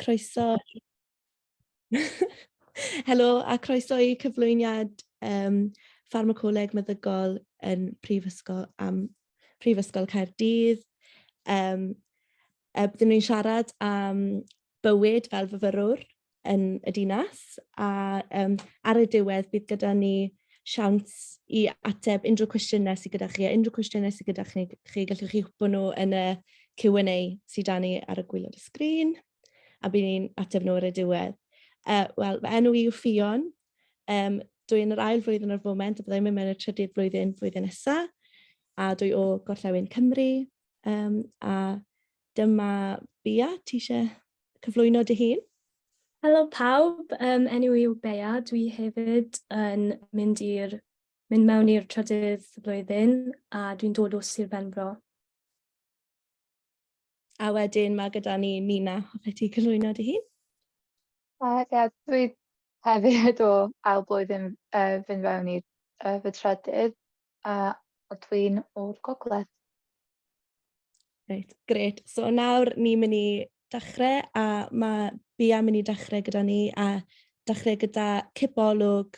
croeso. Helo, a croeso i cyflwyniad Pharmacoleg Meddygol yn Prifysgol Caerdydd. Byddwn ni'n siarad am bywyd fel fyfyrwr yn y dinas, a ar y diwedd bydd gyda ni siawns i ateb unrhyw cwestiynau sydd gyda chi, a unrhyw cwestiynau sydd gyda chi, gallwch chi hwpo nhw yn y Q&A sydd da ni ar y gwylod y sgrin, a bydd ni'n ateb nhw ar y diwedd. Wel, mae enw i yw Ffion. Dwi'n yr ail flwyddyn o'r foment, a byddai'n mynd mewn y trydydd flwyddyn nesaf, a dwi o Gorllewin Cymru. A dyma Bia, ti eisiau cyflwyno dy hun? Helo pawb, enw i yw Bea, dwi hefyd yn mynd mewn i'r trydydd flwyddyn, a dwi'n dod o Sir Benfro. A wedyn mae gyda ni Nina, hoffai ti cyflwyno dy hun? Dwi hefyd o ail blwyddyn fynd fewn i fy trydydd, a dwi'n o'r Gogledd. Reit, gret. So nawr ni'n mynd i dechrau, a mae Bia mynd i dechrau gyda ni, a dechrau gyda cipolwg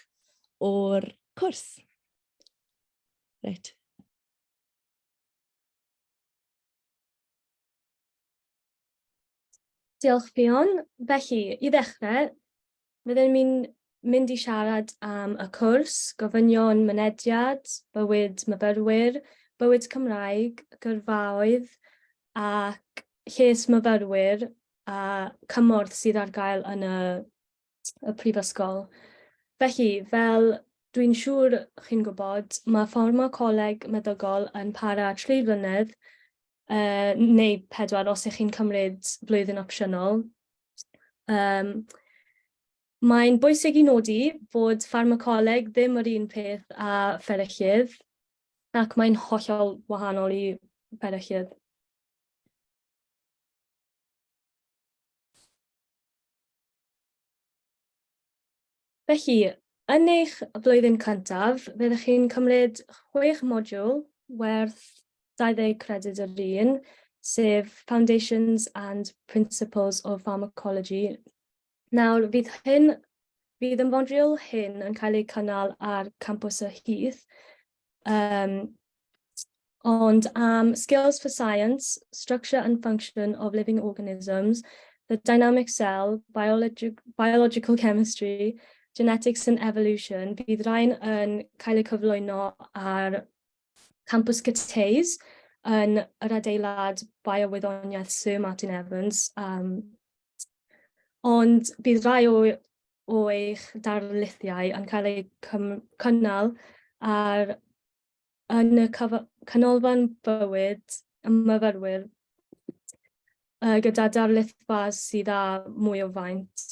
o'r cwrs. Reit. Diolch Ffion. Felly, i ddechrau, byddwn mynd i siarad am y cwrs, gofynion mynediad, bywyd myfyrwyr, bywyd Cymraeg, gyrfaoedd, ac lles myfyrwyr a cymorth sydd ar gael yn y prifysgol. Felly, fel dwi'n siŵr chi'n gwybod, mae Pharmacoleg Meddygol yn para 3 flynedd, neu 4 os ych chi'n cymryd blwyddyn opsiynol. Mae'n bwysig i nodi fod pharmacoleg ddim yr un peth â pheryllydd, ac mae'n hollol wahanol i pheryllydd. Felly, yn eich blwyddyn cyntaf, fyddwch chi'n cymryd 6 modiwl werth 20 credyd yr un, sef Foundations and Principles of Pharmacology. Nawr, fydd y modiwl hyn yn cael ei cynnal ar campws y Heath, ond am Skills for Science, Structure and Function of Living Organisms, the Dynamic Cell, Biological Chemistry, Genetics and Evolution, bydd rhain yn cael eu cyflwyno ar campws Gyteis yn yr adeilad biowyddoniaeth Sir Martin Evans. Ond bydd rai o eich darlithiau yn cael eu cynnal yn y canolfan bywyd y myfyrwyr gyda darlithfa sydd â mwy o faint.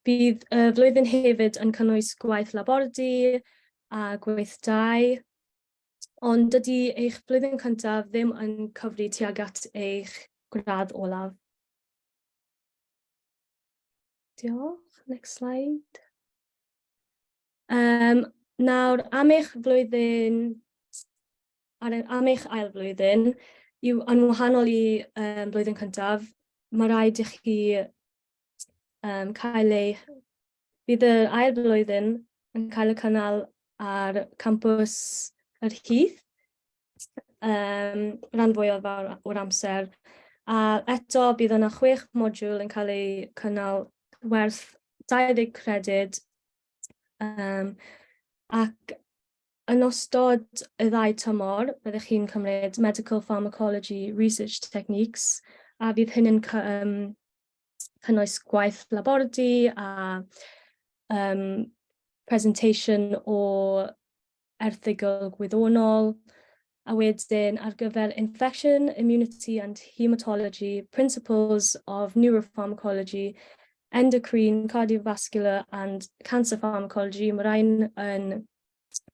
Bydd y flwyddyn hefyd yn cynnwys gwaith labordy a gwaith dau, ond dydy eich blwyddyn cyntaf ddim yn cyfri tuag at eich gradd olaf. Diolch. Next slide. Nawr, am eich ail flwyddyn, yn wahanol i blwyddyn cyntaf, mae rhaid i chi bydd yr ail blwyddyn yn cael y cynnal ar campws yr Heath, rhan fwyaf o'r amser. A eto bydd yna 6 modiwl yn cael eu cynnal werth 20 credyd, ac yn ystod y 2 tymor, byddwch chi'n cymryd Medical Pharmacology Research Techniques, a bydd hyn yn cynnwys gwaith labordy a presentation o erthygl gwyddonol, a wedyn ar gyfer Infection, Immunity and Hematology, Principles of Neuropharmacology, Endocrine, Cardiovascular and Cancer Pharmacology, mae rhain yn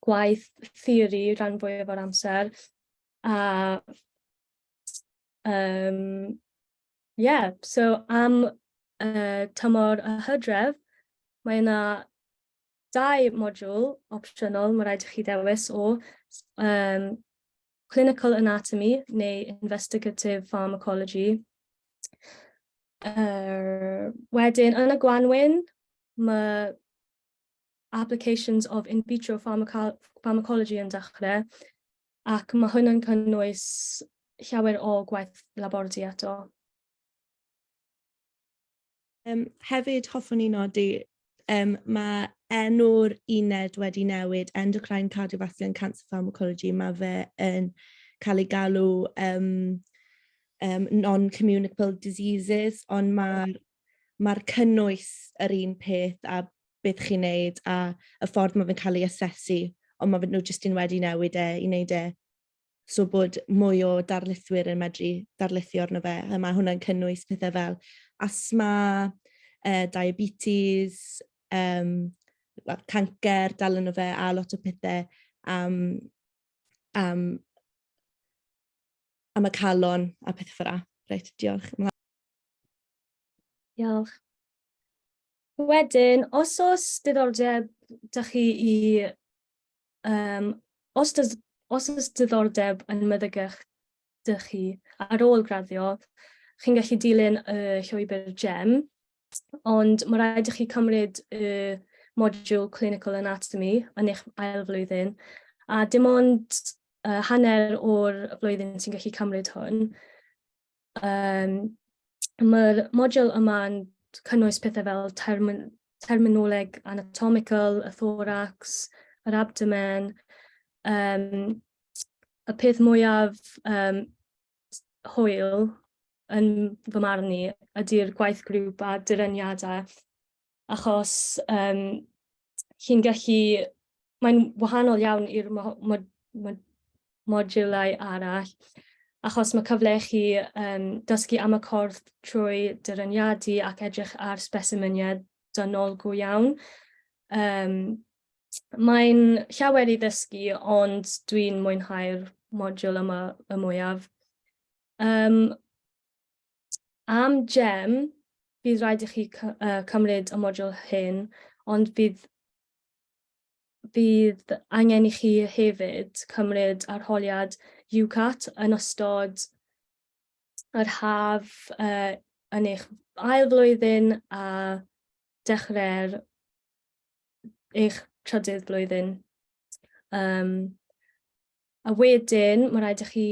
gwaith theori rhan fwyaf o'r amser. So am tymor y Hydref, mae yna 2 modiwl opsiynol mae rhaid i chi ddewis o Clinical Anatomy neu Investigative Pharmacology. Wedyn, yn y Gwanwyn, mae applications of in vitro pharmacology yn dechrau, ac mae hwn yn cynnwys llawer o gwaith laboratory eto. Hefyd, hoffwn i nodi, mae enw'r uned wedi newid, Endocrine Cardiovascular and Cancer Pharmacology, mae fe yn cael ei galw non-communicable diseases, ond mae'r cynnwys yr un peth a beth chi'n neud a y ffordd mae fe'n cael ei asesu, ond mae nhw jyst yn wedi newid i wneud so bod mwy o darlithwyr yn medru darlithio arno fe, a mae hwnna'n cynnwys pethau fel asthma, diabetes, cancer dal yno fe, a lot o pethau am y calon a pethau fel yna. Reit, diolch. Diolch. Wedyn, os oes diddordeb dych chi os oes diddordeb yn meddygach dych chi ar ôl graddio, chi'n gallu dilyn y llwybr GEM, ond mae rhaid i chi cymryd y modiwl Clinical Anatomy yn eich ail flwyddyn, a dim ond hanner o'r flwyddyn sy'n gallu cymryd hwn. Mae'r modiwl yma'n cynnwys pethau fel terminoleg anatomical, y thorax, yr abdomen. Y peth mwyaf hwyl yn fy marn i ydy'r gwaith grŵp a diryniadau, achos chi'n gallu, mae'n wahanol iawn i'r modiwlau arall, achos mae cyfle i chi dysgu am y corff trwy diryniadu ac edrych ar specimeniau dynol go iawn. Mae'n llawer i ddysgu, ond dwi'n mwynhau'r modiwl yma y mwyaf. Am GEM, bydd rhaid i chi cymryd y modiwl hyn, ond bydd angen i chi hefyd cymryd arholiad UCAT yn ystod yr haf yn eich ail flwyddyn a dechrau'r eich trydydd blwyddyn. A wedyn, mae rhaid i chi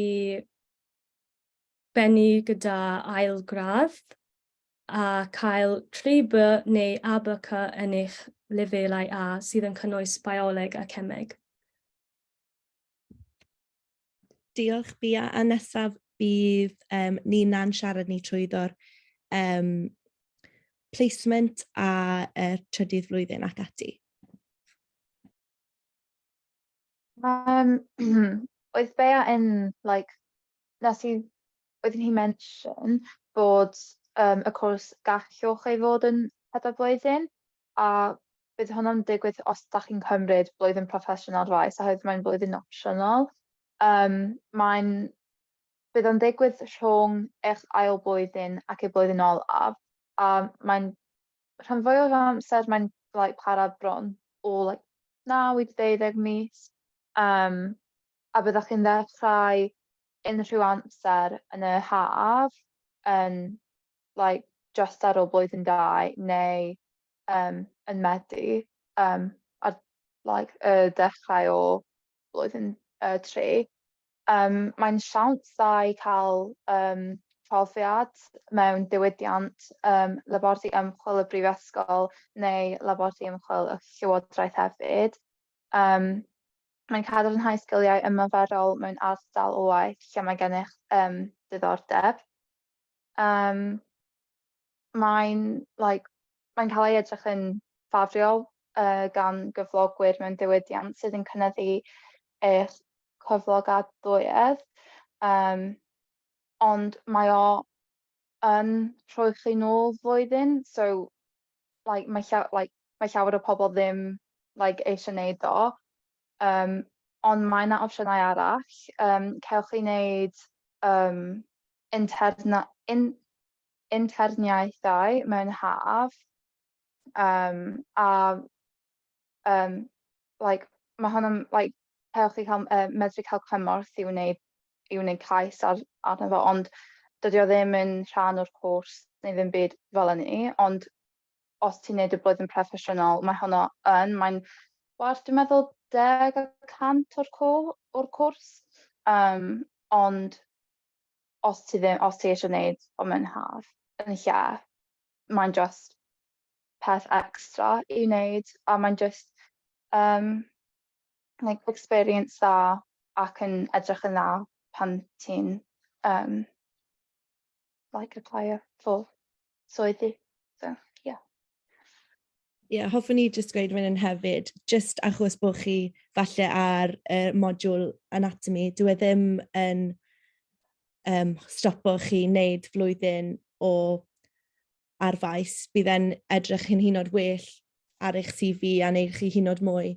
bennu gyda ail gradd a cael 3B neu ABC yn eich lefelau A sydd yn cynnwys bioleg a cemeg. Diolch, Bia. A nesaf bydd Nina'n siarad ni trwyddo'r placement a trydydd flwyddyn ac ati. Oedd Bea yn, oedden ni mention bod y cwrs gallwch ei fod yn 4 blwyddyn, a bydd hwnna'n digwydd os da chi'n cymryd blwyddyn proffesiynol faes, a mae'n blwyddyn opsiynol. Bydd o'n digwydd rhwng eich ail blwyddyn ac ei blwyddyn olaf, a mae'n rhan fwy o'r amser mae'n para bron o 9 i 12 mis, a byddwch chi'n ddechrau unrhyw amser yn y haf yn just ar ôl blwyddyn 2 neu yn Medi ar dechrau o blwyddyn 3. Mae'n siawns dda i cael profiad mewn diwydiant laboratory ymchwil y brifysgol neu laboratory ymchwil y llywodraeth hefyd. Mae'n cadarnhau sgiliau ymarferol mewn ardal o waith lle mae gennych diddordeb. Mae'n cael ei edrych yn ffafriol gan gyflogwyr mewn diwydiant sydd yn cynyddu eich cyflogadwyedd, ond mae o yn rhoi chi nôl flwyddyn, so mae llawer o pobl ddim eisiau wneud o, ond mae yna opsiynau arall. Cewch chi wneud interniaethau mewn haf, a mae hwnna'n cewch chi medru cael cymorth i wneud cais arno fo, ond dydy o ddim yn rhan o'r cwrs neu ddim byd fel yny, ond os ti'n neud y blwyddyn proffesiynol, mae'n werth, dwi'n meddwl, 10% o'r cwrs. Ond os ti eisiau neud o mewn haf, yn lle, mae'n just peth extra i wneud, a mae'n just like experience dda ac yn edrych yn dda pan ti'n like apply for swyddi. So, yeah. Hoffwn ni jyst gweud fan hyn hefyd, jyst achos bod chi falle ar y modiwl anatomy, dyw e ddim yn stopo chi wneud flwyddyn o arfaes, bydd e'n edrych yn hynod well ar eich CV a wneud chi hynod mwy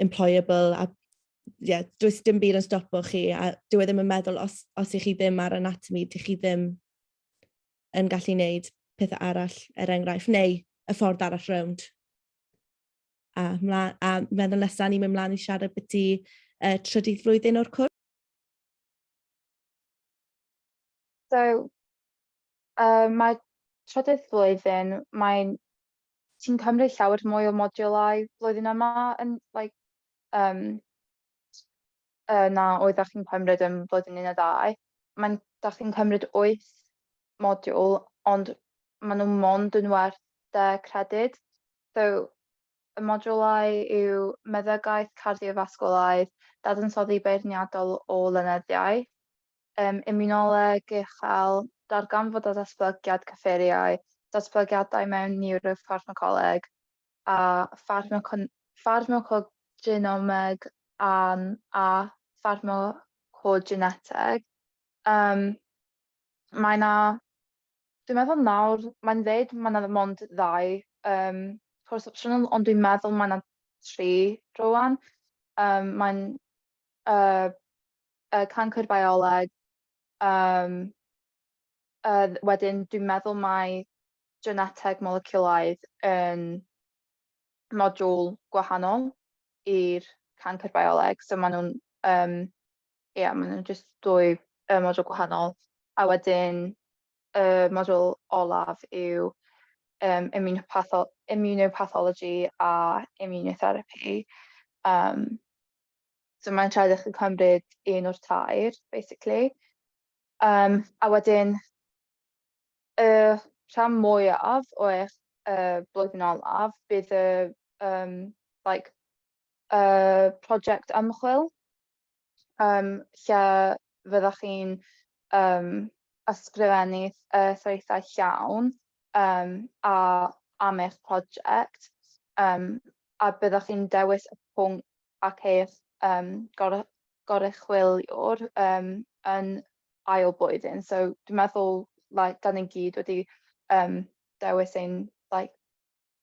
employable, a does dim byd yn stopo chi, a dyw e ddim yn meddwl os i chi ddim ar anatomy, di chi ddim yn gallu wneud pethau arall, enghraifft, neu y ffordd arall rownd. A meddwl nesaf ni'n mynd mlaen i siarad beth i trydydd flwyddyn o'r cwrs. So, mae trydydd flwyddyn, ti'n cymryd llawer mwy o modiwlau flwyddyn yma yn like na oeddech chi'n cymryd yn flwyddyn 12. Dach chi'n cymryd 8 modiwl, ond maen nhw mond yn werth 10 credyd. So, y modiwlau yw meddygaeth, cardiofasgwlaidd, dadansoddi beirniadol o lenyddiaeth, immunoleg uchel, darganfod a datblygiad cyffuriau, datblygiadau mewn neuropharmacoleg, a pharmacogenomeg a pharmacogenetic. Dwi'n meddwl nawr, mae'n dweud mae yna mond 2 cwrs opsiynol, ond dwi'n meddwl mae yna 3 rwan. Mae'n cancr bioleg, wedyn dwi'n meddwl mae genetic moleculaidd yn modiwl gwahanol i'r cancr bioleg, so maen nhw'n just 2 modiwl gwahanol, a wedyn y modiwl olaf yw immunopathology a immunotherapy. So mae'n rhaid yn cymryd 1 o'r 2, basically. A wedyn, y rhan mwyaf o eich blwyddyn olaf bydd prosiect ymchwil, lle fyddwch chi'n ysgrifennu saethau llawn am eich prosiect, a byddwch chi'n dewis y pwnc ac eich goruchwyliwr yn ail blwyddyn. So dwi'n meddwl da ni'n gyd wedi dewis ein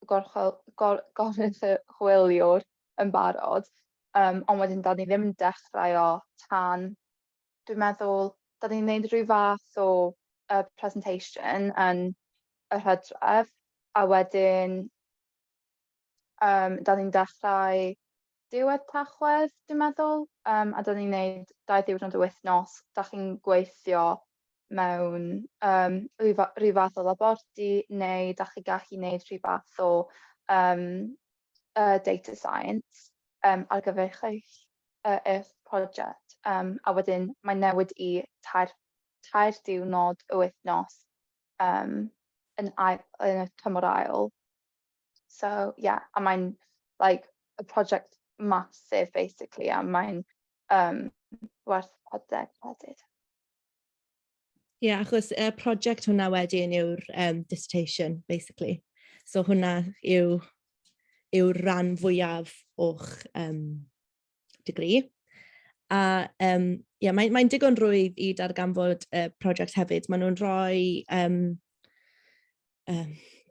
goruchwyliwr yn barod, ond wedyn da ni ddim yn dechrau o tan, dwi'n meddwl, da ni'n gwneud rhyw fath o presentation yn y Hydref, a wedyn da ni'n dechrau diwedd Tachwedd, dwi'n meddwl, a da ni'n gwneud 2 ddiwrnod y wythnos. Da chi'n gweithio mewn rhyw fath o labordy, neu da chi gallu gwneud rhyw fath o data science ar gyfer eich prosiect. A wedyn mae'n newid i 3 diwrnod y wythnos yn y tymor ail. So, yeah, a mae'n a project massive, basically, a mae'n werth 40 credyd. Achos y prosiect hwnna wedyn yw'r dissertation, basically. So hwnna yw ran fwyaf o'ch degree. A mae'n digon rwydd i darganfod y prosiect hefyd. Maen nhw'n rhoi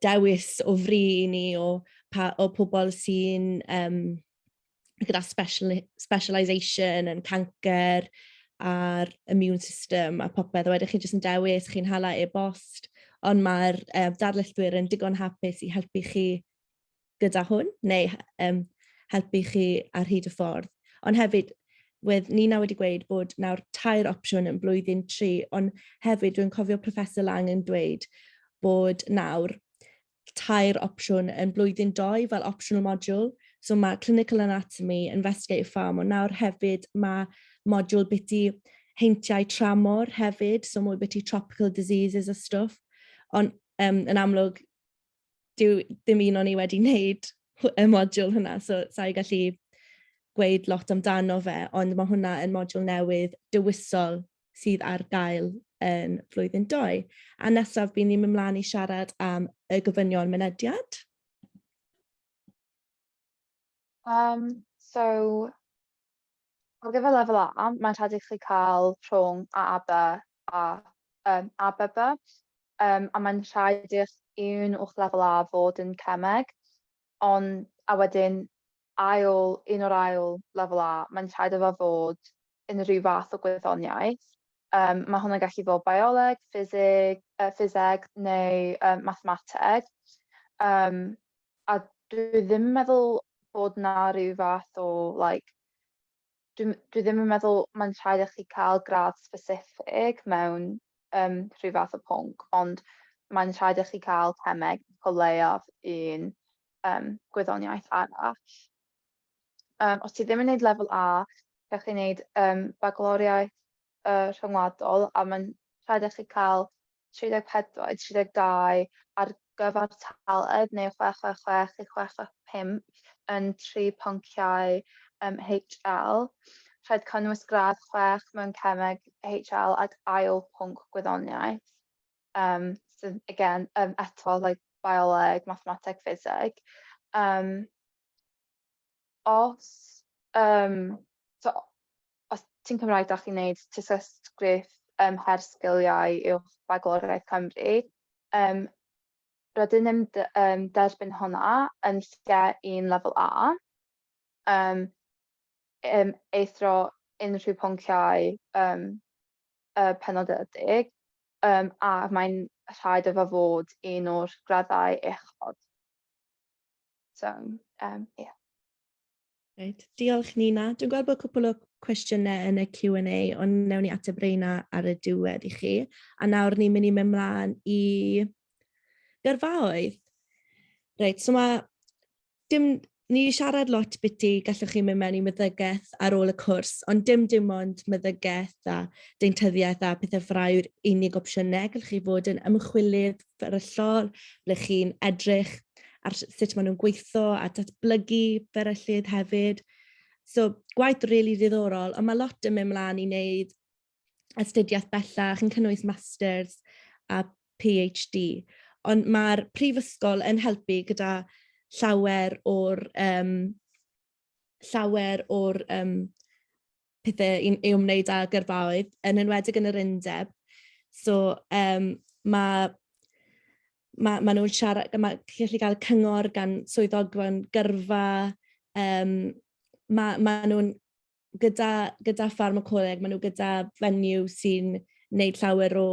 dewis o fri i ni o pobl sy'n gyda specialisation yn cancer a'r immune system a popeth. A wedyn chi jyst yn dewis, chi'n hala e-bost, ond mae'r darlithwyr yn digon hapus i helpu chi gyda hwn, neu helpu chi ar hyd y ffordd. Ond hefyd, Wedd Nina wedi gweud bod nawr 2 opsiwn yn blwyddyn 3, ond hefyd dwi'n cofio Professor Lang yn dweud bod nawr 2 opsiwn yn blwyddyn 2 fel optional module. So mae clinical anatomy, investigative pharm, ond nawr hefyd mae module biti heintiau tramor hefyd, so mwy biti tropical diseases a stuff. Ond yn amlwg, ddim un o'n i wedi wneud y module hynna, so sa'i gallu gweud lot amdano fe, ond mae hwnna yn module newydd dewisol sydd ar gael yn flwyddyn 2. A nesaf bydd ni'n mynd ymlaen i siarad am y gofynion mynediad. So, ar gyfer lefel A, mae'n rhaid i chi cael rhwng A a B a B B. A mae'n rhaid i'ch un o'ch lefel A fod yn cemeg, ond a wedyn un o'r ail lefel A, mae'n rhaid iddo fod unrhyw fath o gwyddoniaeth. Mae hwnna'n gallu bod bioleg, ffiseg neu mathemateg. A dwi ddim yn meddwl bod na rhyw fath o, dwi ddim yn meddwl mae'n rhaid i chi cael gradd specific mewn rhyw fath o pwnc, ond mae'n rhaid i chi cael cemeg o leiaf un gwyddoniaeth arall. Os ti ddim yn gwneud lefel A, gallwch chi wneud bagloriaeth rhyngwladol, a mae'n rhaid i chi cael 34, 32 ar gyfer taled neu 666 i 665 yn 3 pynciau HL. Rhaid cynnwys gradd 6 mewn cemeg HL ac ail pwnc gwyddoniaeth. So again, eto, bioleg, mathemateg, ffiseg. Os ti'n Cymraeg, da chi'n gwneud tystysgrif her sgiliau uwch Bagloriaeth Cymru, rydyn ni'n derbyn hwnna yn lle un lefel A, eithro unrhyw pynciau penodedig, a mae'n rhaid iddo fod un o'r graddau uchod. So, yeah. Right. Diolch Nina. Dwi'n gweld bod cwpl o cwestiynau yn y Q&A, ond newn ni ateb reina ar y diwedd i chi. A nawr ni'n mynd i mynd mlaen i gyrfaoedd. Reit, so ni siarad lot biti gallwch chi mynd mewn i meddygaeth ar ôl y cwrs, ond dim ond meddygaeth a deintyddiaeth a pethau ffrau'r unig opsiynau. Gallwch chi fod yn ymchwilydd fferyllol, ble chi'n edrych ar sut maen nhw'n gweithio a datblygu fferyllydd hefyd. So, gwaith rili diddorol, ond mae lot yn mynd mlaen i wneud astudiaeth bellach yn cynnwys masters a PhD. Ond mae'r prifysgol yn helpu gyda llawer o'r pethau i ymwneud â gyrfaoedd, yn enwedig yn yr undeb. So, ma nhw'n siarad, mae'n gallu cael cyngor gan swyddogion gyrfa, ma nhw'n gyda pharmacoleg, ma nhw gyda fenyw sy'n wneud llawer o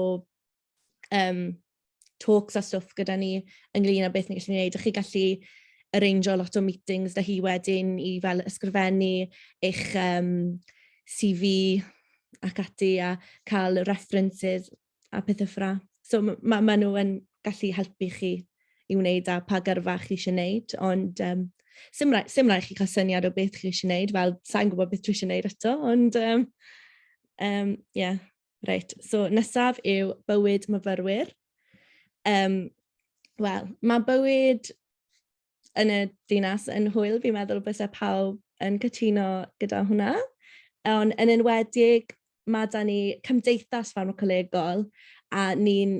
talks a stwff gyda ni ynglyn â beth ni'n gallu gwneud. Chi gallu arrangeo lot o meetings da hi wedyn i fel ysgrifennu eich CV ac ati a cael references a pethau ffra. So ma nhw yn gallu helpu chi i wneud a pa gyrfa chi eisiau wneud, ond sim rai chi cael syniad o beth chi eisiau wneud, fel sa'n gwybod beth dwi eisiau wneud eto, ond yeah, reit. So nesaf yw bywyd myfyrwyr. Wel, mae bywyd yn y dinas yn hwyl, fi'n meddwl bysau pawb yn cytuno gyda hwnna, ond yn enwedig mae da ni cymdeithas pharmacolegol a ni'n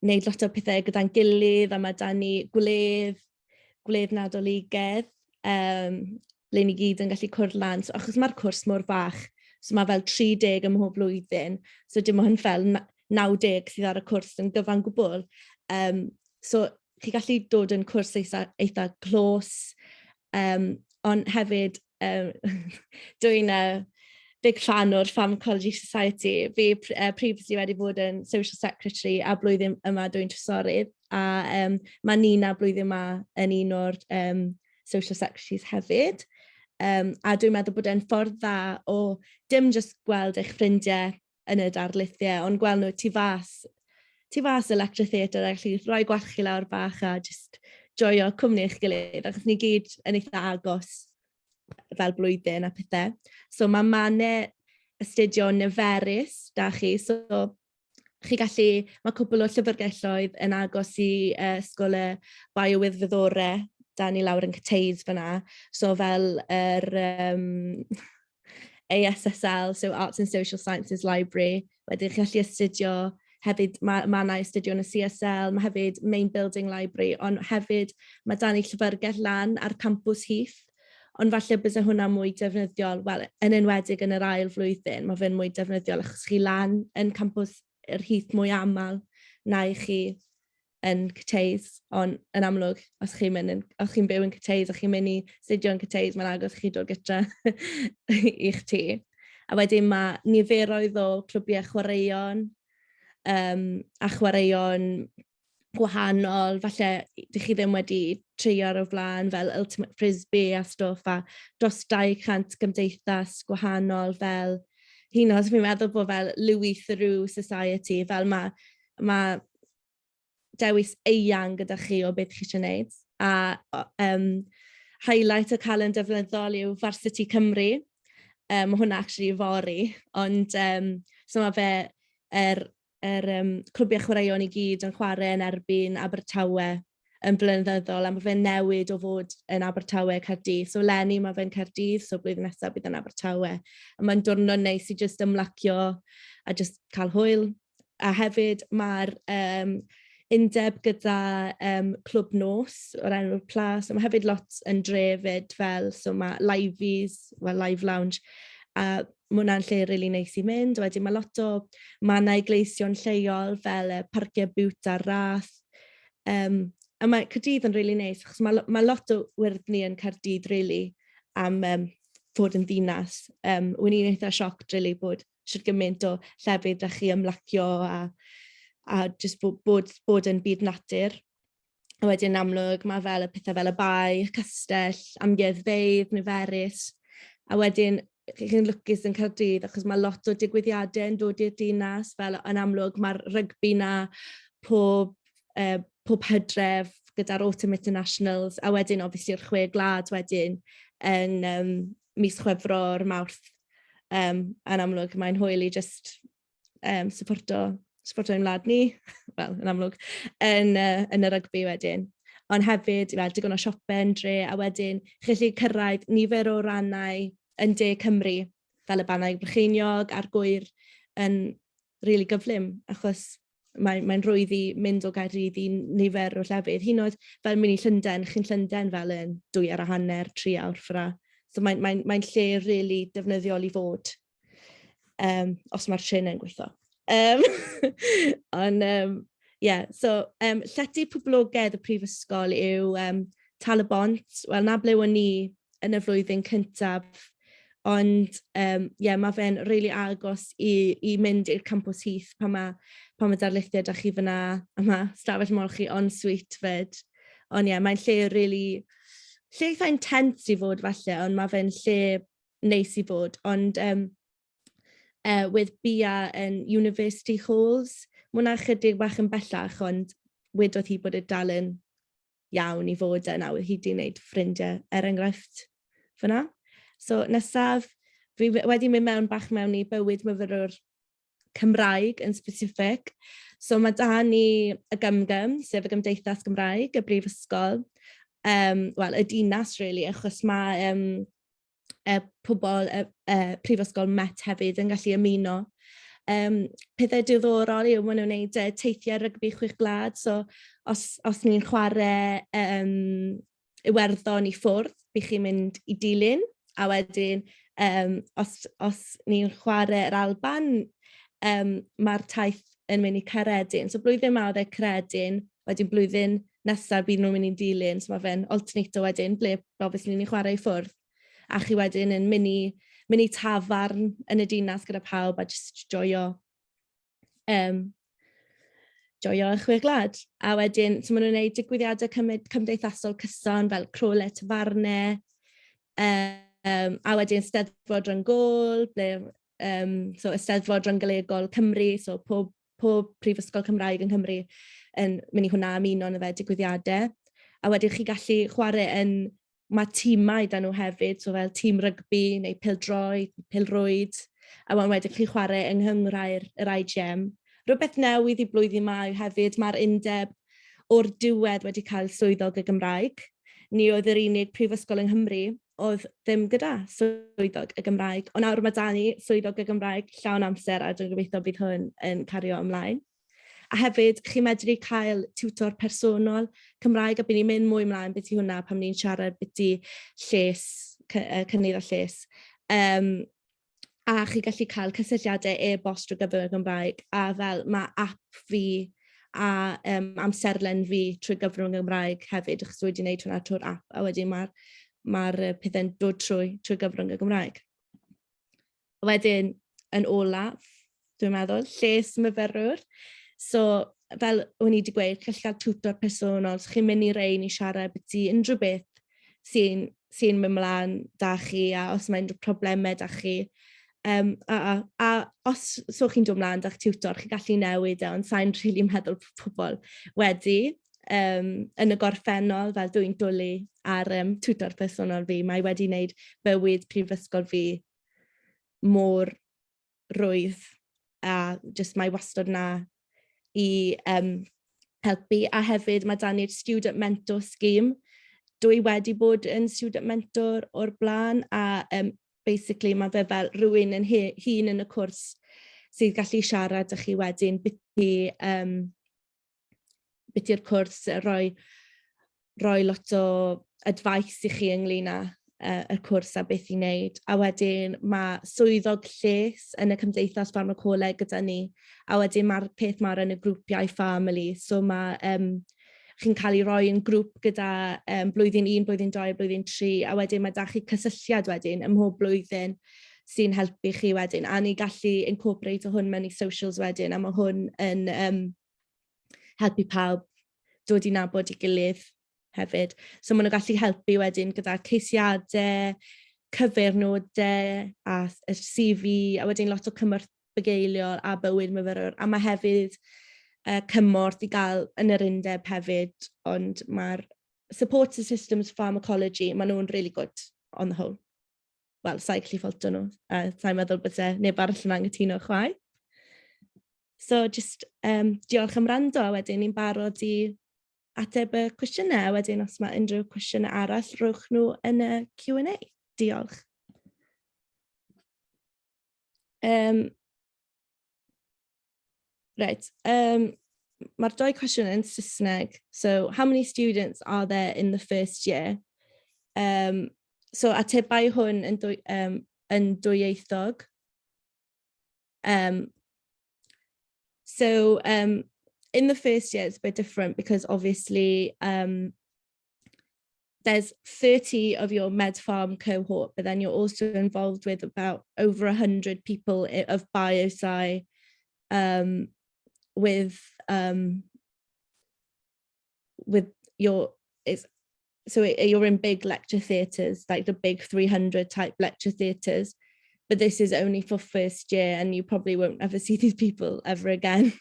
wneud lot o pethau gyda'n gilydd, a mae da ni gwledd nadoligedd, le ni gyd yn gallu cwrdd lan. So, achos mae'r cwrs mor fach, so mae fel 30 ym mhob blwyddyn, so dim ond fel 90 sydd ar y cwrs yn gyfan gwbl. So, chi gallu dod yn cwrs eitha clos, ond hefyd dwi'n big fan o'r Pharmacology Society. Fi previously wedi bod yn Social Secretary a blwyddyn yma dwi'n trysorydd, a mae Nina blwyddyn yma yn un o'r Social Secretaries hefyd. A dwi'n meddwl bod e'n ffordd dda o dim just gweld eich ffrindiau yn y darlithiau, ond gweld nhw tu fas y lecture theatre a gallu rhoi gwalchu lawr bach a just joio cwmni eich gilydd, achos ni gyd yn eitha agos fel blwyddyn a pethau. So mae mannau astudio niferus da chi, so chi gallu, mae cwbl o llyfrgelloedd yn agos i ysgol y biowyddorau da ni lawr yn Cyteis fyna, so fel yr ASSL, so Arts and Social Sciences Library, wedyn chi gallu astudio hefyd, mae yna astudio yn y CSL, mae hefyd Main Building Library, ond hefyd mae da ni llyfrgell lan ar campws Heath, ond falle bys hwnna mwy defnyddiol, wel, yn enwedig yn yr ail flwyddyn, mae fe'n mwy defnyddiol achos chi lan yn campws yr Heath mwy aml na i chi yn Cyteis, ond yn amlwg, os chi'n byw yn Cyteis a chi'n mynd i astudio yn Cyteis, mae'n agos chi dod gytra i'ch tŷ. A wedyn mae niferoedd o clwbiau chwaraeon a chwaraeon gwahanol, falle ydych chi ddim wedi trio ar o blaen fel Ultimate Frisbee a stwff, a dros 200 gymdeithas gwahanol fel hyn os fi'n meddwl bod fel Louis Theroux Society, fel mae dewis eang gyda chi o beth chi eisiau gwneud. A highlight o cael yn defnyddol yw Varsity Cymru. Mae hwnna actually fori, ond so mae fe clwbiau chwaraeon i gyd yn chwarae yn erbyn Abertawe yn blynyddoedd, a mae fe'n newid o fod yn Abertawe Caerdydd. So Lenny mae fe'n Caerdydd, so blwyddyn nesaf bydd yn Abertawe. A mae'n diwrnod neis i just ymlacio a just cael hwyl. A hefyd mae'r undeb gyda clwb nos o'r enw'r Plas. So mae hefyd lot yn drefyd fel, so mae liveys, well, live lounge. A mae hwnna'n lle rili neis i mynd. Wedyn mae lot o mannau gleision lleol fel parciau bwt a rath. A mae Caerdydd yn rili neis, achos mae lot o wyrddni yn Caerdydd rili am fod yn ddinas. Wy'n i'n eitha sioct rili bod sydd gymaint o llefydd â chi ymlacio a just bod yn byd natur. A wedyn amlwg mae fel y pethau fel y bai, castell, amgueddfeydd, niferus. A wedyn chi'n lwcus yn Caerdydd achos mae lot o digwyddiadau yn dod i'r dinas, fel yn amlwg mae'r rygbi na pob hydref gyda'r Autumn Internationals, a wedyn obviously yr 6 glad wedyn yn mis Chwefror, Mawrth. Yn amlwg mae'n hwyl i just supporto ein wlad ni, wel, yn amlwg, yn y rygbi wedyn. Ond hefyd, fel, digon o siopen, dre, a wedyn, chi'n gallu cyrraedd nifer o rannau yn De Cymru, fel y Bannau Brycheiniog a'r Gwyr yn rili gyflym, achos mae'n rwydd i mynd o Gaerdydd i nifer o llefydd. Hyd yn oed fel mynd i Llundain, chi'n Llundain fel yn 2.5 3 awr ffra. So mae'n lle rili defnyddiol i fod, os mae'r trin yn gweithio. Ond, so llety poblogaidd y prifysgol yw Talabont, wel na ble o'n ni yn y flwyddyn cyntaf, ond mae fe'n rili agos i mynd i'r campws Heath pan mae darlithiad â chi fyna, a mae stafell molchi en-suite fyd. Ond mae'n lle rili, lle eitha intense i fod falle, ond mae fe'n lle neis i fod, ond with Bia yn University Halls. Mae hwnna chydig bach yn bellach, ond wedodd hi bod y dal yn iawn i fod yna, wedi hi wedi gwneud ffrindiau enghraifft fyna. So nesaf, fi wedi mynd mewn i bywyd myfyrwyr Cymraeg yn specific. So mae da ni y gymgym, sef y Gymdeithas Gymraeg, y brifysgol. Wel, y dinas, really, achos mae pobl prifysgol Met hefyd yn gallu ymuno. Pethau diddorol yw maen nhw'n gwneud teithiau rygbi 6 glad, so os ni'n chwarae Iwerddon i ffwrdd, bydd chi'n mynd i dilyn, a wedyn os ni'n chwarae yr Alban, mae'r taith yn mynd i Caeredin. So blwyddyn yma oedd Caeredin, wedyn blwyddyn nesaf bydd nhw'n mynd i dilyn, so mae fe'n alternator wedyn, ble obviously ni'n chwarae i ffwrdd. A chi wedyn yn mynd i tafarn yn y dinas gyda pawb a just joio y 6 glad. A wedyn, so maen nhw'n gwneud digwyddiadau cymdeithasol cyson fel crowle tafarnau, A wedyn Steddfod Rhyngol, so Eisteddfod Ryngolegol Cymru, so pob Prifysgol Cymraeg yng Nghymru yn mynd i hwnna ymuno yn y fe digwyddiadau. A wedyn chi gallu chwarae yn, mae tîmau dan nhw hefyd, so fel tîm rygbi neu pêl-rwyd, a wedyn chi chwarae yng nghynghrau'r IGM. Rhywbeth newydd i blwyddyn yma hefyd, mae'r undeb o'r diwedd wedi cael swyddog y Gymraeg. Ni oedd yr unig prifysgol yng Nghymru oedd ddim gyda swyddog y Gymraeg. Ond nawr mae da ni swyddog y Gymraeg llawn amser a dwi'n gobeithio bydd hwn yn cario ymlaen. A hefyd, chi medru cael tiwtor personol Cymraeg a bydd ni'n mynd mwy ymlaen beth i hwnna pan ni'n siarad beth i lles, cynnydd o lles. A chi gallu cael cysylltiadau e-bost drwy gyfer y Gymraeg a fel mae app fi a amserlen fi trwy gyfrwng y Gymraeg hefyd, achos wedi gwneud hwnna trwy'r app, a wedyn mae'r pethau'n dod trwy gyfrwng y Gymraeg. Wedyn, yn olaf, dwi'n meddwl, lles myfyrwyr. So, fel o'n i wedi gweud, chi'n cael tiwtor personol, so chi'n mynd i rein i siarad beth i unrhyw beth sy'n mynd mlaen da chi, a os mae unrhyw problemau da chi. A os so chi'n dod mlaen da'ch tiwtor, chi'n gallu newid ond sa'n rili meddwl pobl wedi yn y gorffennol, fel dwi'n dwlu ar tiwtor personol fi. Mae wedi wneud bywyd prifysgol fi mor rwydd, a just mae wastad na i helpu, a hefyd mae da ni'r Student Mentor Scheme. Dwi wedi bod yn Student Mentor o'r blaen, a basically mae fe fel rhywun yn hun yn y cwrs sydd gallu siarad â chi wedyn beth i'r cwrs, roi lot o advice i chi ynglyn â y cwrs a beth i wneud. A wedyn mae swyddog lles yn y Cymdeithas Pharmacoleg gyda ni, a wedyn mae'r peth mae'r yn y grwpiau family, so mae chi'n cael ei roi yn grŵp gyda blwyddyn 1, blwyddyn 2, blwyddyn 3, a wedyn mae da chi cysylltiad wedyn ym mhob blwyddyn sy'n helpu chi wedyn, a ni gallu incorporate hwn mewn i socials wedyn, a mae hwn yn helpu pawb dod i nabod i gilydd hefyd. So maen nhw'n gallu helpu wedyn gyda ceisiadau, cyfernodau a y CV, a wedyn lot o cymorth bygeiliol a bywyd myfyrwyr, a mae hefyd cymorth i gael yn yr undeb hefyd, ond mae'r support systems pharmacology, maen nhw'n really good on the whole. Wel, sa'i gallu ffolto nhw, sa'i'n meddwl bod neb arall yn anghytuno chwaith. So, just diolch am wrando, a wedyn ni'n barod i ateb y cwestiynau, wedyn os mae unrhyw cwestiynau arall, rhowch nhw yn y Q&A. Diolch. Right. Mae'r dou cwestiwn yn Saesneg. So, how many students are there in the first year? So, atebau hwn yn dwyieithog. So, in the first year, it's a bit different because obviously there's 30 of your med-pharm cohort, but then you're also involved with about over 100 people of biosci, with your, you're in big lecture theatres, like the big 300 type lecture theatres, but this is only for first year and you probably won't ever see these people ever again.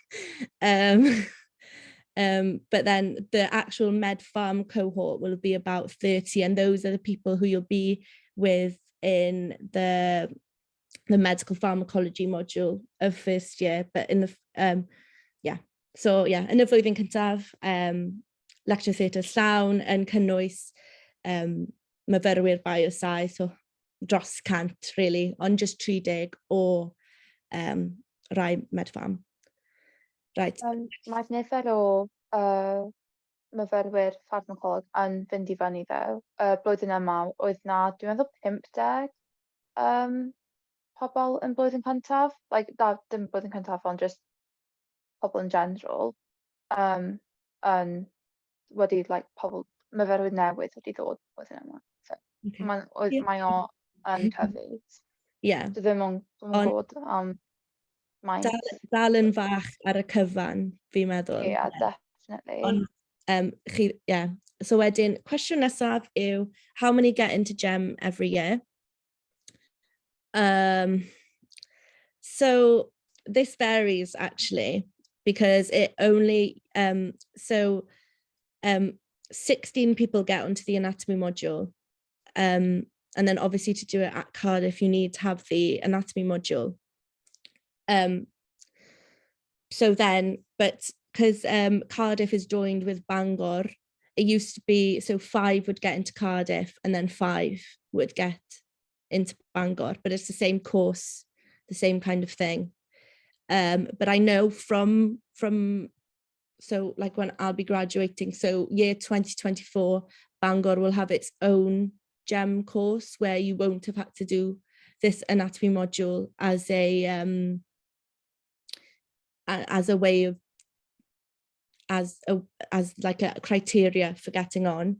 But then the actual med-pharm cohort will be about 30, and those are the people who you'll be with in the medical pharmacology module of first year. But in the, yn y flwyddyn cyntaf, lecture theatre llawn yn cynnwys myfyrwyr biosci, so dros 100 really, ond just 30 o rai med-pharm. Right. Mae'r nifer o myfyrwyr pharmacolog yn fynd i fyny ddew. Blwyddyn yma oedd na, dwi'n meddwl 50 pobl yn blwyddyn cyntaf. Like, dim blwyddyn cyntaf, ond just pobl in general. Wedi, like, pobl myfyrwyr newydd wedi dod blwyddyn yma. So, mae o yn cyfyd. Yeah. So ddim yn gwybod maint. Dal yn fach ar y cyfan, fi'n meddwl. Yeah, definitely. So wedyn, cwestiwn nesaf yw, how many get into GEM every year? So this varies actually, because it only 16 people get onto the anatomy module, and then obviously to do it at Cardiff you need to have the anatomy module. So then, but because Cardiff is joined with Bangor, it used to be so 5 would get into Cardiff and then 5 would get into Bangor, but it's the same course, the same kind of thing. But I know from so like when I'll be graduating, so year 2024, Bangor will have its own GEM course where you won't have had to do this anatomy module as a way of as like a criteria for getting on.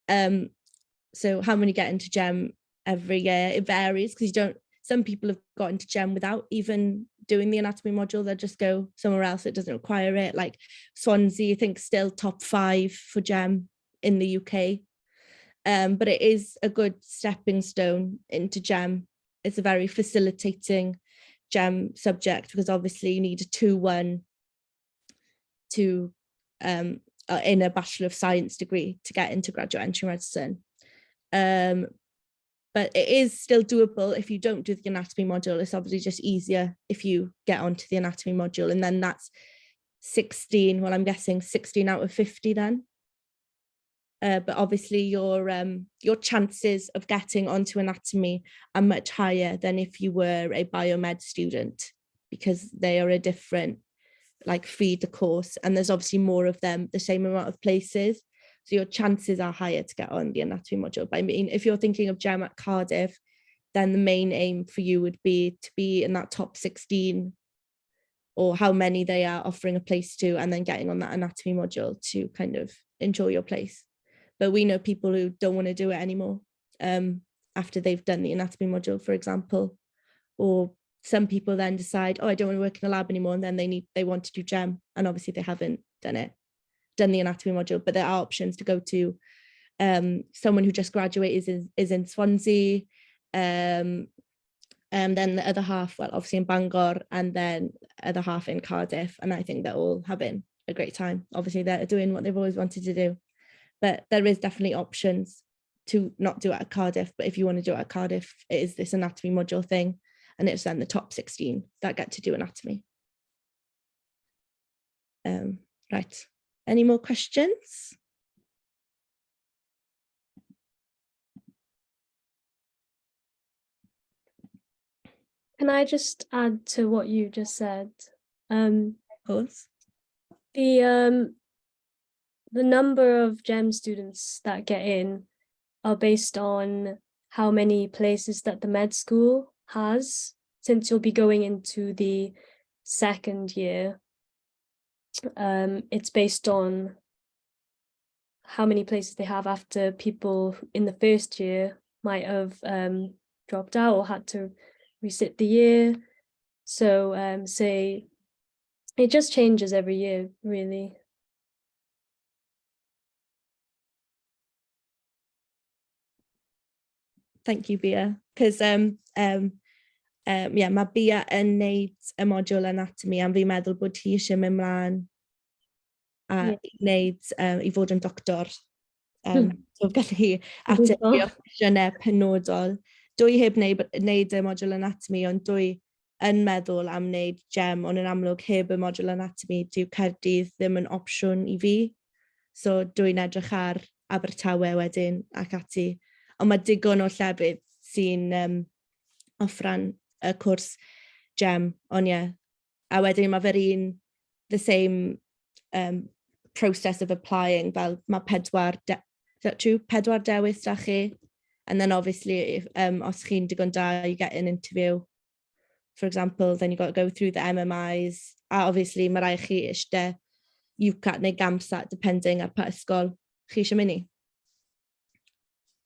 So how many get into GEM every year? It varies, because some people have got into GEM without even doing the anatomy module. They'll just go somewhere else that doesn't require it, like Swansea, I think still top 5 for GEM in the UK. But it is a good stepping stone into GEM. It's a very facilitating GEM subject, because obviously you need a 2-1 to in a Bachelor of Science degree to get into graduate entry medicine. But it is still doable if you don't do the anatomy module. It's obviously just easier if you get onto the anatomy module, and then that's 16, well, I'm guessing 16 out of 50 then. But obviously your chances of getting onto anatomy are much higher than if you were a biomed student, because they are a different like feeder course, and there's obviously more of them, the same amount of places. So your chances are higher to get on the anatomy module. But I mean, if you're thinking of GEM at Cardiff, then the main aim for you would be to be in that top 16, or how many they are offering a place to, and then getting on that anatomy module to kind of enjoy your place. But we know people who don't want to do it anymore after they've done the anatomy module, for example. Or some people then decide, oh, I don't want to work in a lab anymore, and then they want to do GEM, and obviously they haven't done the anatomy module. But there are options to go to. Someone who just graduated is in Swansea, and then the other half, well, obviously in Bangor, and then the other half in Cardiff. And I think they're all having a great time. Obviously they're doing what they've always wanted to do, but there is definitely options to not do it at Cardiff. But if you want to do it at Cardiff, it is this anatomy module thing, and it's then the top 16 that get to do anatomy. Right, any more questions? Can I just add to what you just said? Of course. The number of GEM students that get in are based on how many places that the med school has, since you'll be going into the second year. It's based on how many places they have after people in the first year might have dropped out or had to resit the year. So say it just changes every year, really. Thank you, Bia. Because mae Bia yn wneud y modiwl anatomy, a fi'n meddwl bod hi eisiau mynd mlaen a wneud i fod yn doctor. So gallu hi ateb i opsiynau penodol. Dwi heb wneud y modiwl anatomy, ond dwi yn meddwl am wneud GEM, ond yn amlwg heb y modiwl anatomy, dyw Caerdydd ddim yn opsiwn i fi. So dwi'n edrych ar Abertawe wedyn ac ati. Ond mae digon o llefydd sy'n offran y cwrs GEM, ond ie. A wedyn mae fe'r un, the same process of applying, fel mae 4 dewis da chi. And then obviously, os chi'n digon da, you get an interview, for example, then you've got to go through the MMIs. A obviously, mae rai chi eisiau UCAT neu GAMSAT, depending ar pa ysgol chi eisiau mynd i.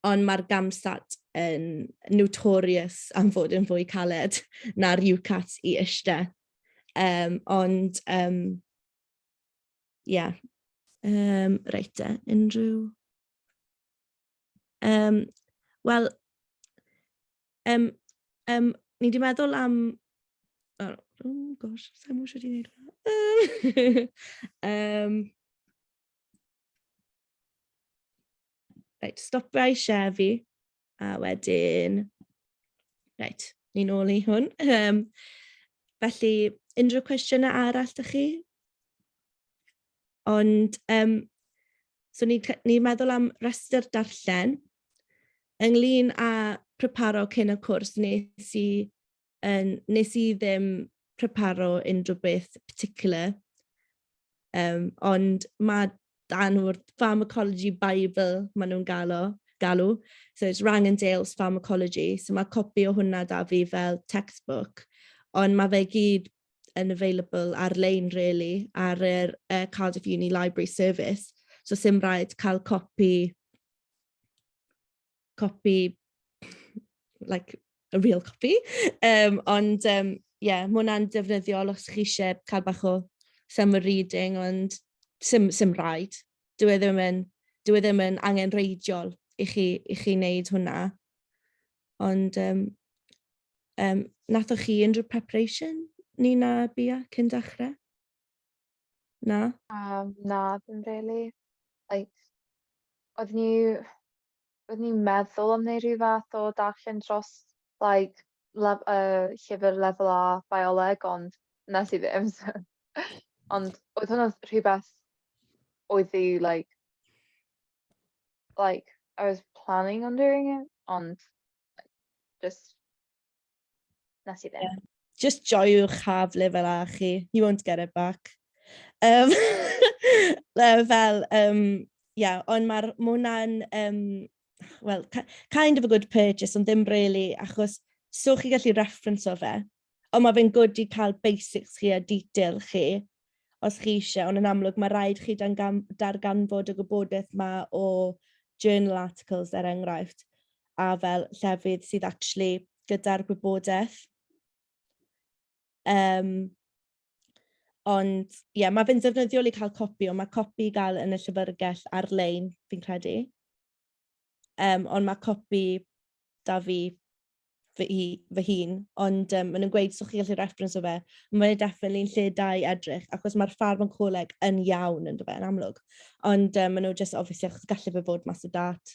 Ond mae'r GAMSAT yn notorious am fod yn fwy caled na'r UCAT i eisiau. Ond, yeah. Reit, unrhyw... Wel, ni wedi meddwl am... Oh gosh, sa'n mwyn siwr i wneud hwnna. Right, stopio i Chefi, a wedyn... Right, ni'n ôl i hwn. Felly, unrhyw cwestiynau arall ydych chi? Ond, so ni'n meddwl am rhestr darllen. Ynglyn â preparo cyn y cwrs, nes i ddim preparo unrhyw beth particular. Ond mae dan o'r Pharmacology Bible maen nhw'n galw. So it's Dale's Pharmacology. So mae copi o hwnna da fi fel textbook. Ond mae fe gyd yn available ar-lein, really, ar yr Cardiff Uni Library Service. So sim rhaid cael copi, like a real copy. Ond, yeah, mae hwnna'n defnyddiol os chi eisiau cael bach o summer reading, ond sim rhaid. Dwi ddim yn angenreidiol i chi wneud hwnna. Ond nathoch chi unrhyw preparation Nina, Bia, cyn dechrau? Na? Na, ddim really. Like, oeddwn ni'n meddwl am wneud rhyw fath o darllen dros like, llyfr lefel A bioleg, ond nes i ddim. Ond oedd hwnna rhywbeth oedd i like I was planning on doing it, ond just nes i ddim. Yeah. Just joiwch hafle fel a chi. You won't get it back. Yeah, ond mae hwnna'n, well, kind of a good purchase, ond ddim really, achos so chi gallu reference o fe. Ond mae fe'n good i cael basics chi a detail chi, os chi eisiau, ond yn amlwg mae rhaid chi darganfod y gwybodaeth ma o journal articles enghraifft, a fel llefydd sydd actually gyda'r gwybodaeth. Ond, yeah, mae fe'n defnyddiol i cael copi, ond mae copi i gael yn y llyfrgell ar-lein, fi'n credu. Ond mae copi da fi fy hun, ond maen nhw'n gweud so chi gallu reference o fe, mae'n definitely lle da i edrych, achos mae'r pharmacoleg yn iawn yn dyfa, yn amlwg. Ond maen nhw just, obviously, achos gallu fe fod mas o dat.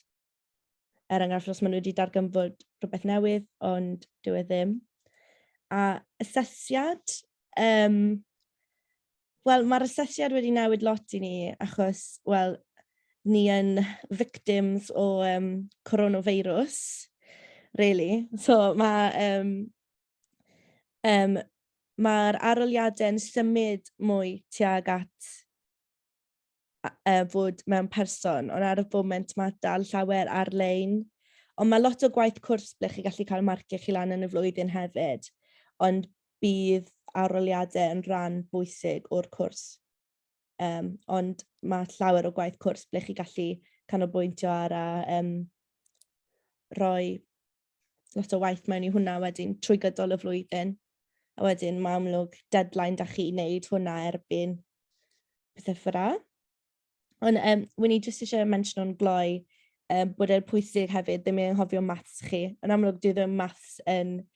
Enghraifft, os maen nhw wedi darganfod rhywbeth newydd, ond dyw e ddim. A asesiad, wel, mae'r asesiad wedi newid lot i ni, achos, wel, ni yn victims o coronavirus, really. So mae'r aroliadau'n symud mwy tuag at fod mewn person, ond ar y foment mae dal llawer ar-lein. Ond mae lot o gwaith cwrs ble chi gallu cael marciau chi lan yn y flwyddyn hefyd, ond bydd aroliadau yn rhan bwysig o'r cwrs. Ond mae llawer o gwaith cwrs ble chi gallu canolbwyntio ar a rhoi lot o waith mewn i hwnna wedyn trwy gydol y flwyddyn. A wedyn mae amlwg deadline da chi wneud hwnna erbyn pethau ffyra. Ond wy'n i jyst eisiau mention o'n gloi bod e'n pwysig hefyd ddim yn anghofio maths chi. Yn amlwg dwi ddim maths yn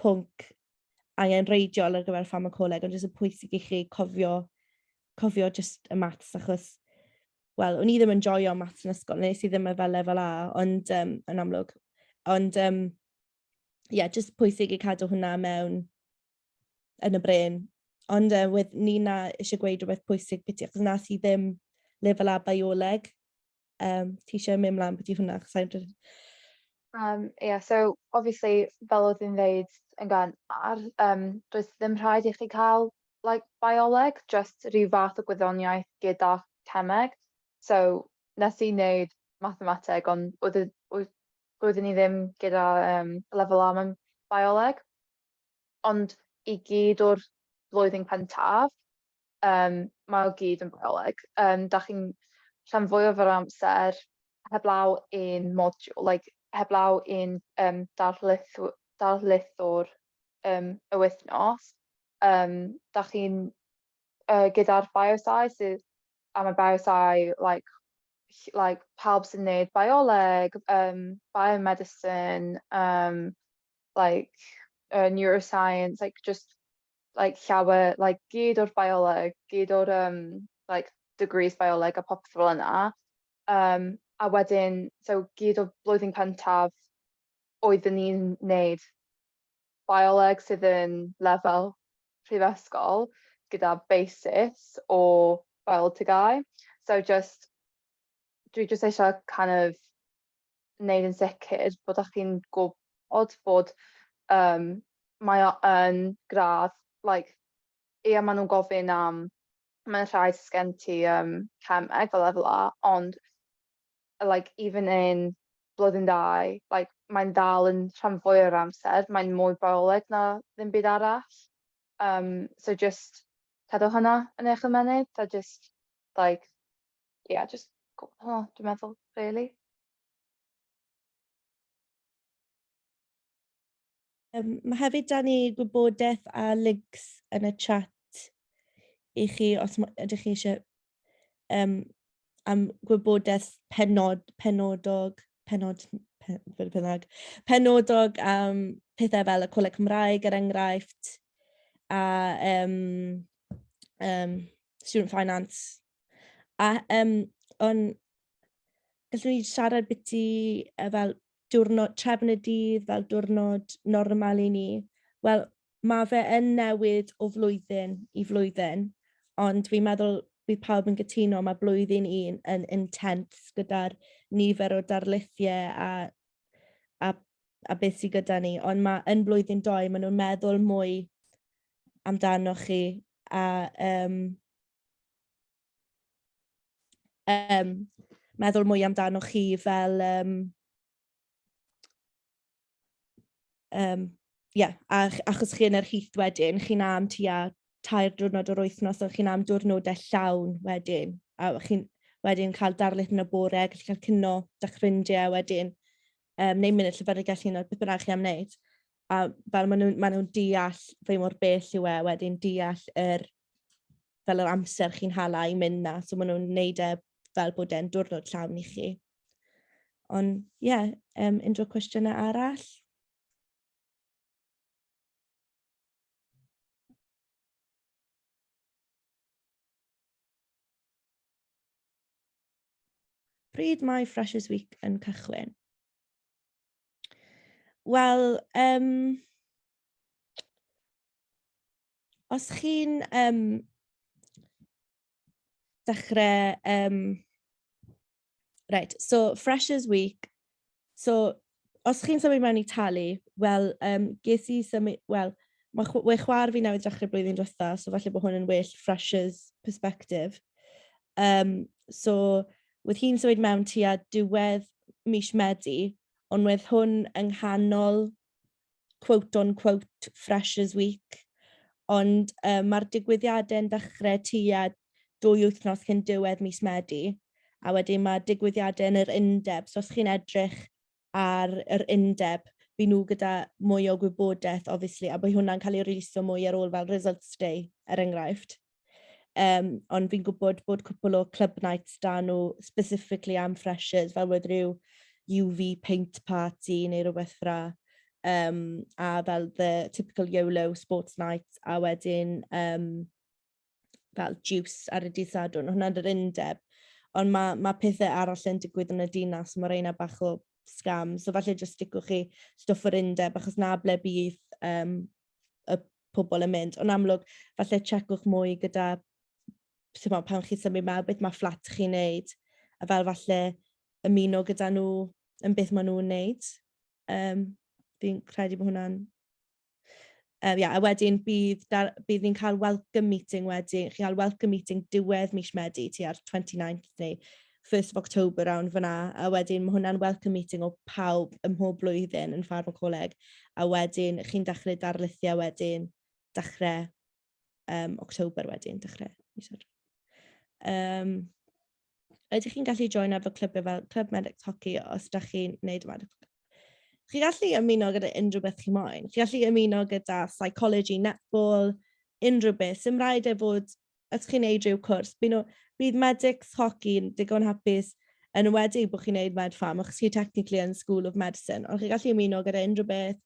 pwnc angenreidiol ar gyfer pharmacoleg, ond jyst yn pwysig i chi cofio just y maths, achos, wel, o'n i ddim yn joio maths yn ysgol, nes i ddim fel lefel A, ond yn amlwg. Ond, yeah, just pwysig i cadw hwnna mewn yn y brain. Ond with Nina eisiau gweud rhywbeth pwysig byti, achos nas i ddim lefel A bioleg. Ti eisiau mynd mlaen byti hwnna? Yeah, so obviously, fel oedd yn dweud yn gynnar, does ddim rhaid i chi cael bioleg, just rhyw fath o gwyddoniaeth gyda cemeg. So nes i wneud mathemateg, ond oeddwn i ddim gyda lefel A mewn bioleg. Ond i gyd o'r flwyddyn cyntaf, mae o gyd yn bioleg. Da chi'n rhan fwyaf o'r amser heblaw un modiwl, heblaw un darlithwr y wythnos. Da chi'n gyda'r biosci, a mae biosci, pawb sy'n gwneud bioleg, biomedicine, neuroscience, like just like llawer, like gyd o'r bioleg, gyd o'r like degrees bioleg a popeth fel yna. A wedyn, so gyd o blwyddyn cyntaf oeddwn ni'n wneud bioleg sydd yn lefel prifysgol gyda basis o biolegau. So just, dwi just eisiau kind of wneud yn sicr bod chi'n gwybod bod mae o yn gradd, like, ie maen nhw'n gofyn am, mae'n rhai sgen ti cemeg fel lefel A, ond like even in blwyddyn 2, like mae'n dal yn rhan fwy o'r amser, mae'n mwy bioleg na ddim byd arall. So just cadw hynna yn eich ymenydd, a just like, yeah, just dwi'n meddwl, really. Mae hefyd da ni gwybodaeth a links yn y chat i chi os ydych chi eisiau am gwybodaeth penodog am pethau fel y Coleg Cymraeg er enghraifft a student finance. A ond gallwn ni siarad biti fel diwrnod trefn y dydd fel diwrnod normal i ni. Wel, mae fe yn newid o flwyddyn i flwyddyn, ond fi'n meddwl bydd pawb yn gytuno mae blwyddyn 1 yn intense gyda'r nifer o darlithiau a beth sydd gyda ni. Ond yn blwyddyn 2, maen nhw'n meddwl mwy amdano chi a meddwl mwy amdano chi fel achos chi yn yr hyth wedyn, chi'n am tua 3 diwrnod o'r wythnos, ond chi'n am diwrnodau llawn wedyn, a chi'n wedyn cael darlith yn y bore, gallu cael cyno da'ch ffrindiau wedyn, neu mynd y llyfrgell un o'r beth bynnag chi am wneud. A fel maen nhw'n deall fe mor bell yw wedyn deall fel yr amser chi'n hala i mynd na, so maen nhw'n wneud fel bod e'n diwrnod llawn i chi. Ond unrhyw cwestiynau arall? Pryd mae Freshers Week yn cychwyn? Wel, os chi'n dechrau... Right, so Freshers Week, so os chi'n symud mewn i talu, wel, ges i symud, wel, mae chwar fi newydd dechrau blwyddyn diwetha, so falle bod hwn yn well Freshers perspective. So, wedd hi'n symud mewn tua diwedd mis Medi, ond wedd hwn yng nghanol quote-on-quote Freshers Week. Ond mae'r digwyddiadau yn dechrau tua 2 wythnos cyn diwedd mis Medi, a wedyn mae digwyddiadau yn yr undeb. So os chi'n edrych ar yr undeb, bydd nhw gyda mwy o gwybodaeth, obviously, a bydd hwnna'n cael ei releasio mwy ar ôl fel Results Day, er enghraifft. Ond fi'n gwybod bod cwpl o club nights da nhw specifically am freshers, fel wedi rhyw UV paint party neu rhywbeth fra, a fel the typical YOLO sports night, a wedyn fel juice ar y dydd Sadwrn, hwnna'n yr undeb. Ond mae pethau arall yn digwydd yn y dinas, mae reina bach o scam, so falle jyst sticwch chi stwff yr undeb, achos na ble bydd y pobl yn mynd. Ond amlwg, falle checwch mwy gyda pan chi symud mewn, beth mae fflat chi'n neud, a fel falle ymuno gyda nhw yn beth maen nhw'n neud. Fi'n credu bod hwnna'n... a wedyn bydd ni'n cael welcome meeting wedyn. Chi'n cael welcome meeting diwedd mis Medi, tua'r 29th neu 1st of October awn fyna, a wedyn mae hwnna'n welcome meeting o pawb ym mhob blwyddyn yn Pharmacology, a wedyn chi'n dechrau darlithio wedyn dechrau October wedyn, dechrau mis Medi. Ydych chi'n gallu join efo clybau fel Club Medics Hockey os ydych chi'n gwneud yma? Chi'n gallu ymuno gyda unrhyw beth chi moyn. Chi'n gallu ymuno gyda psychology, netball, unrhyw beth. Sy'n rhaid fod, os chi'n neud rhyw cwrs, bydd Medics Hockey yn digon hapus yn ymwedig bod chi'n neud med pharm, achos chi technically yn School of Medicine, ond chi'n gallu ymuno gyda unrhyw beth.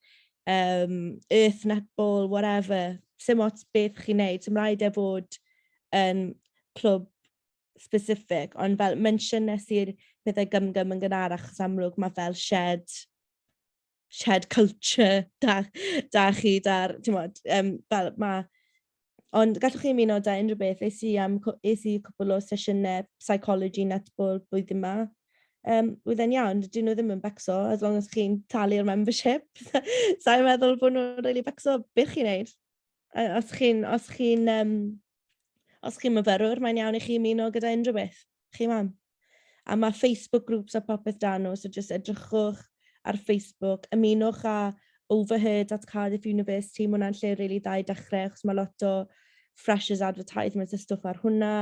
earth netball, whatever, sim ots beth chi'n neud, sy'n rhaid e fod yn clwb specific, ond fel mentionnes i'r pethau gymgym yn gynharach, achos amlwg mae fel shed culture da chi, fel mae, ond gallwch chi ymuno da unrhyw beth, es i cwpl o sesiynau psychology netball blwyddyn yma, wydden iawn, dyn nhw ddim yn becso, as long as chi'n talu'r membership. Sa'n meddwl bod nhw'n really becso, beth chi'n neud? Os chi'n myfyrwr, mae'n iawn i chi ymuno gyda unrhyw beth. Chi mam. A mae Facebook groups a popeth dan nhw, so just edrychwch ar Facebook, ymunwch a Overheard at Cardiff University, mae hwnna'n lle really dda i dechrau, achos mae lot o freshers advertisements a stwff ar hwnna.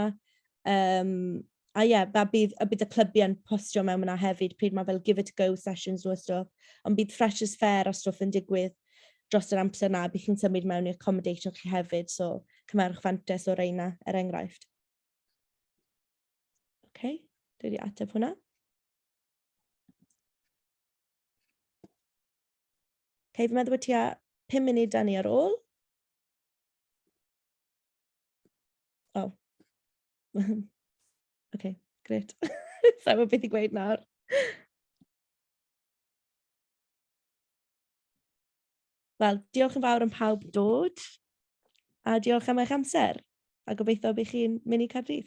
A ie, bydd y clybiau'n postio mewn yna hefyd, pryd mae fel give it a go sessions nhw a stwff, ond bydd freshers fair a stwff yn digwydd dros yr amser yna, bydd chi'n symud mewn i accommodation chi hefyd, so cymerwch fantes o reina, enghraifft. OK, dwi wedi ateb hwnna. OK, fi'n meddwl bod tua 5 munud da ni ar ôl. Oh. OK, gret. Sa'n gwybod beth i gweud nawr. Wel, diolch yn fawr am pawb dod, a diolch am eich amser, a gobeithio bydd chi'n mynd i Cardydd.